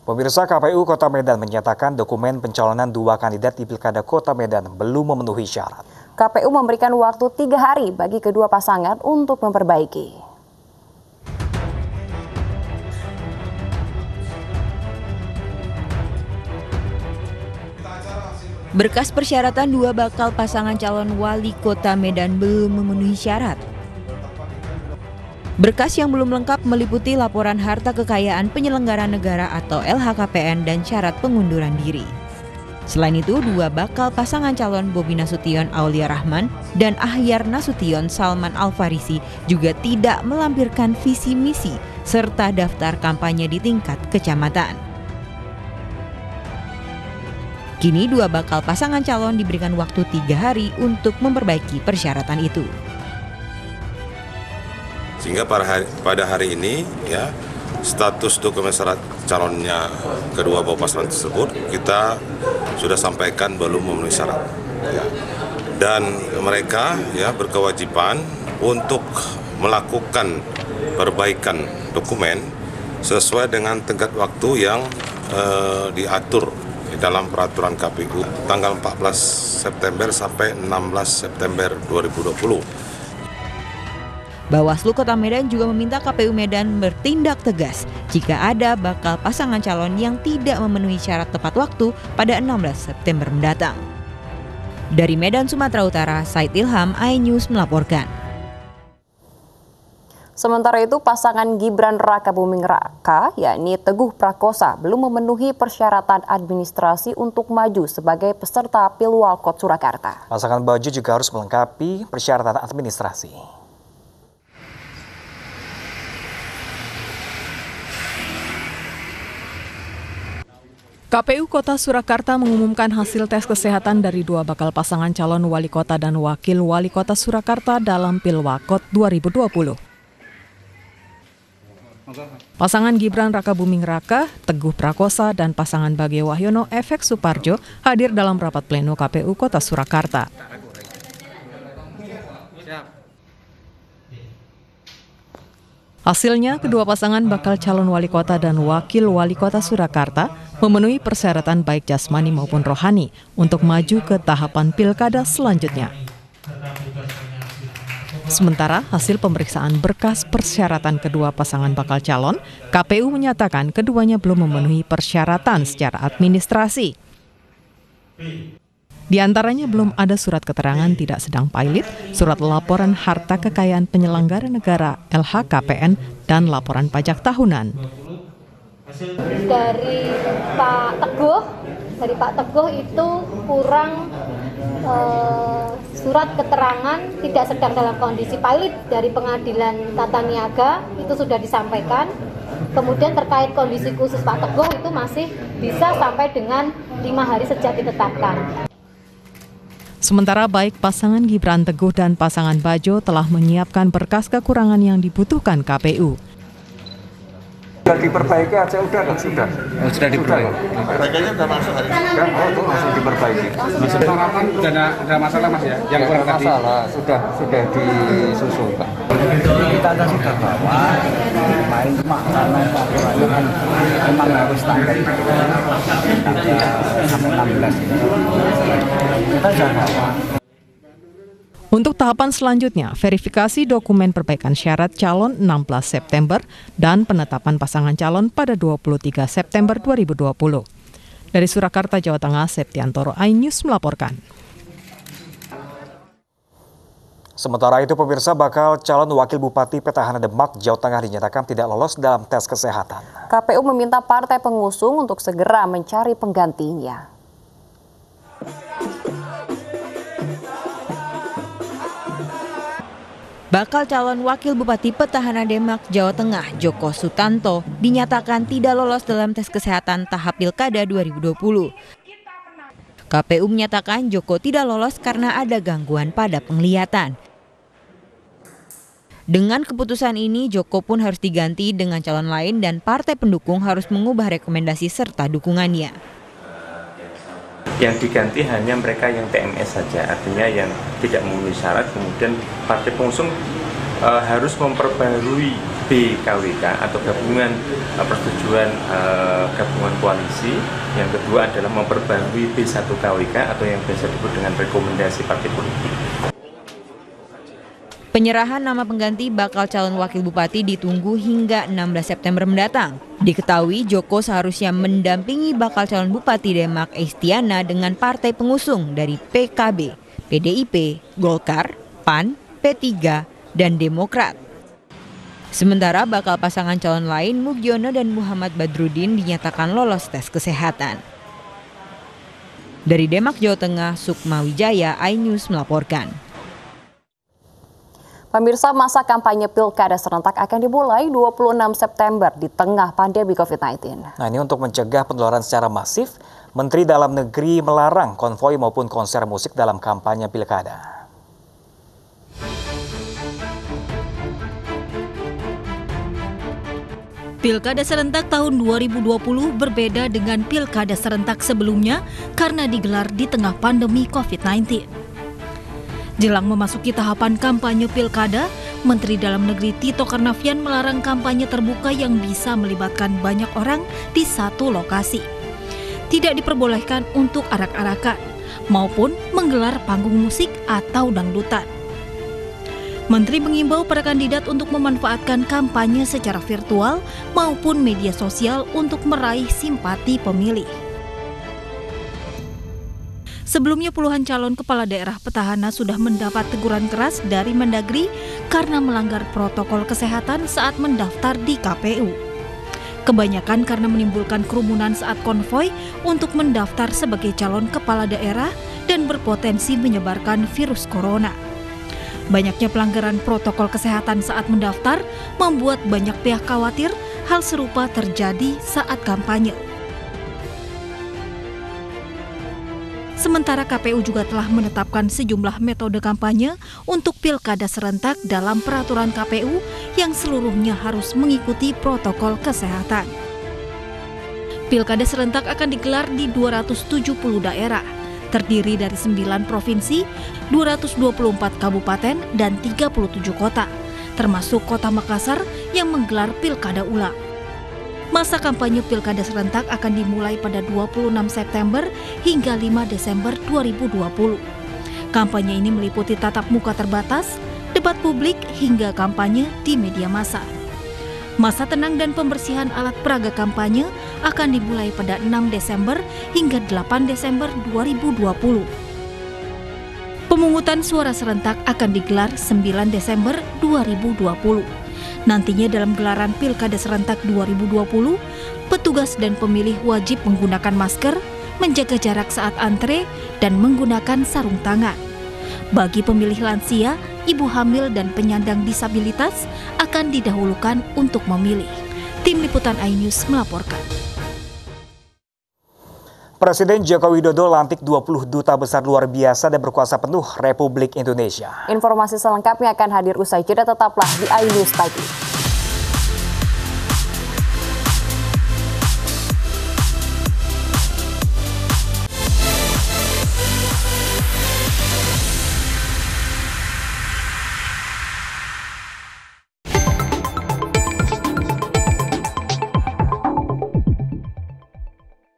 Pemirsa, KPU Kota Medan menyatakan dokumen pencalonan dua kandidat di Pilkada Kota Medan belum memenuhi syarat. KPU memberikan waktu 3 hari bagi kedua pasangan untuk memperbaiki. Berkas persyaratan dua bakal pasangan calon wali kota Medan belum memenuhi syarat. Berkas yang belum lengkap meliputi laporan harta kekayaan penyelenggara negara atau LHKPN dan syarat pengunduran diri. Selain itu, dua bakal pasangan calon Bobi Nasution Aulia Rahman dan Ahyar Nasution Salman Al-Farisi juga tidak melampirkan visi misi serta daftar kampanye di tingkat kecamatan. Kini dua bakal pasangan calon diberikan waktu 3 hari untuk memperbaiki persyaratan itu. Sehingga pada hari ini ya status dokumen syarat calonnya kedua pasangan tersebut kita sudah sampaikan belum memenuhi syarat. Ya. Dan mereka ya berkewajiban untuk melakukan perbaikan dokumen sesuai dengan tenggat waktu yang diatur dalam peraturan KPU tanggal 14 September sampai 16 September 2020. Bawaslu Kota Medan juga meminta KPU Medan bertindak tegas jika ada bakal pasangan calon yang tidak memenuhi syarat tepat waktu pada 16 September mendatang. Dari Medan, Sumatera Utara, Said Ilham, iNews melaporkan. Sementara itu, pasangan Gibran Raka Buming Raka, yakni Teguh Prakosa, belum memenuhi persyaratan administrasi untuk maju sebagai peserta Pilwalkot Surakarta. Pasangan Baju juga harus melengkapi persyaratan administrasi. KPU Kota Surakarta mengumumkan hasil tes kesehatan dari dua bakal pasangan calon wali kota dan wakil wali kota Surakarta dalam Pilwalkot 2020. Pasangan Gibran Raka Buming Raka, Teguh Prakosa, dan pasangan Bagio Wahyono Efek Suparjo hadir dalam rapat pleno KPU Kota Surakarta. Hasilnya, kedua pasangan bakal calon wali kota dan wakil wali kota Surakarta memenuhi persyaratan baik jasmani maupun rohani untuk maju ke tahapan pilkada selanjutnya. Sementara hasil pemeriksaan berkas persyaratan kedua pasangan bakal calon, KPU menyatakan keduanya belum memenuhi persyaratan secara administrasi. Di antaranya belum ada surat keterangan tidak sedang pilot, surat laporan harta kekayaan penyelenggara negara LHKPN, dan laporan pajak tahunan. Dari Pak Teguh itu kurang surat keterangan tidak sedang dalam kondisi pilot dari Pengadilan Tata Niaga itu sudah disampaikan. Kemudian terkait kondisi khusus Pak Teguh itu masih bisa sampai dengan 5 hari sejak ditetapkan. Sementara baik pasangan Gibran Teguh dan pasangan Bajo telah menyiapkan berkas kekurangan yang dibutuhkan KPU. Sudah diperbaiki aja sudah. Oh, sudah diperbaiki. Perbaikannya sudah masuk hari ini. Masih diperbaiki. Persyaratan ada masalah Mas ya? Yang kurang tadi. Masalah sudah disusun Pak. Kita kan sudah bawa main karena memang harus standar. Sampai 16 ini. Kita sudah bawa. Untuk tahapan selanjutnya, verifikasi dokumen perbaikan syarat calon 16 September dan penetapan pasangan calon pada 23 September 2020. Dari Surakarta, Jawa Tengah, Septiantoro, iNews melaporkan. Sementara itu, pemirsa, bakal calon wakil Bupati Petahana Demak, Jawa Tengah dinyatakan tidak lolos dalam tes kesehatan. KPU meminta partai pengusung untuk segera mencari penggantinya. Bakal calon wakil Bupati Petahana Demak, Jawa Tengah, Joko Sutanto, dinyatakan tidak lolos dalam tes kesehatan tahap Pilkada 2020. KPU menyatakan Joko tidak lolos karena ada gangguan pada penglihatan. Dengan keputusan ini, Joko pun harus diganti dengan calon lain dan partai pendukung harus mengubah rekomendasi serta dukungannya. Yang diganti hanya mereka yang TMS saja, artinya yang tidak memenuhi syarat. Kemudian partai pengusung harus memperbarui BKWK atau gabungan persetujuan gabungan koalisi. Yang kedua adalah memperbarui B1KWK atau yang biasa disebut dengan rekomendasi partai politik. Penyerahan nama pengganti bakal calon wakil bupati ditunggu hingga 16 September mendatang. Diketahui Joko seharusnya mendampingi bakal calon bupati Demak Estiana dengan partai pengusung dari PKB, PDIP, Golkar, PAN, P3, dan Demokrat. Sementara bakal pasangan calon lain Mugiono dan Muhammad Badrudin dinyatakan lolos tes kesehatan. Dari Demak, Jawa Tengah, Sukma Wijaya, iNews melaporkan. Pemirsa, masa kampanye Pilkada serentak akan dimulai 26 September di tengah pandemi COVID-19. Nah, ini untuk mencegah penularan secara masif, Menteri Dalam Negeri melarang konvoi maupun konser musik dalam kampanye Pilkada. Pilkada serentak tahun 2020 berbeda dengan pilkada serentak sebelumnya karena digelar di tengah pandemi COVID-19. Jelang memasuki tahapan kampanye pilkada, Menteri Dalam Negeri Tito Karnavian melarang kampanye terbuka yang bisa melibatkan banyak orang di satu lokasi. Tidak diperbolehkan untuk arak-arakan maupun menggelar panggung musik atau dangdutan. Menteri mengimbau para kandidat untuk memanfaatkan kampanye secara virtual maupun media sosial untuk meraih simpati pemilih. Sebelumnya puluhan calon kepala daerah petahana sudah mendapat teguran keras dari Mendagri karena melanggar protokol kesehatan saat mendaftar di KPU. Kebanyakan karena menimbulkan kerumunan saat konvoi untuk mendaftar sebagai calon kepala daerah dan berpotensi menyebarkan virus corona. Banyaknya pelanggaran protokol kesehatan saat mendaftar membuat banyak pihak khawatir hal serupa terjadi saat kampanye. Sementara KPU juga telah menetapkan sejumlah metode kampanye untuk pilkada serentak dalam peraturan KPU yang seluruhnya harus mengikuti protokol kesehatan. Pilkada serentak akan digelar di 270 daerah, terdiri dari 9 provinsi, 224 kabupaten, dan 37 kota, termasuk kota Makassar yang menggelar pilkada ulang. Masa kampanye pilkada serentak akan dimulai pada 26 September hingga 5 Desember 2020. Kampanye ini meliputi tatap muka terbatas, debat publik, hingga kampanye di media massa. Masa tenang dan pembersihan alat peraga kampanye akan dimulai pada 6 Desember hingga 8 Desember 2020. Pemungutan suara serentak akan digelar 9 Desember 2020. Nantinya dalam gelaran Pilkada Serentak 2020, petugas dan pemilih wajib menggunakan masker, menjaga jarak saat antre, dan menggunakan sarung tangan. Bagi pemilih lansia, ibu hamil, dan penyandang disabilitas akan didahulukan untuk memilih. Tim Liputan iNews melaporkan. Presiden Joko Widodo lantik 20 duta besar luar biasa dan berkuasa penuh Republik Indonesia. Informasi selengkapnya akan hadir usai jeda, tetaplah di iNews Pagi.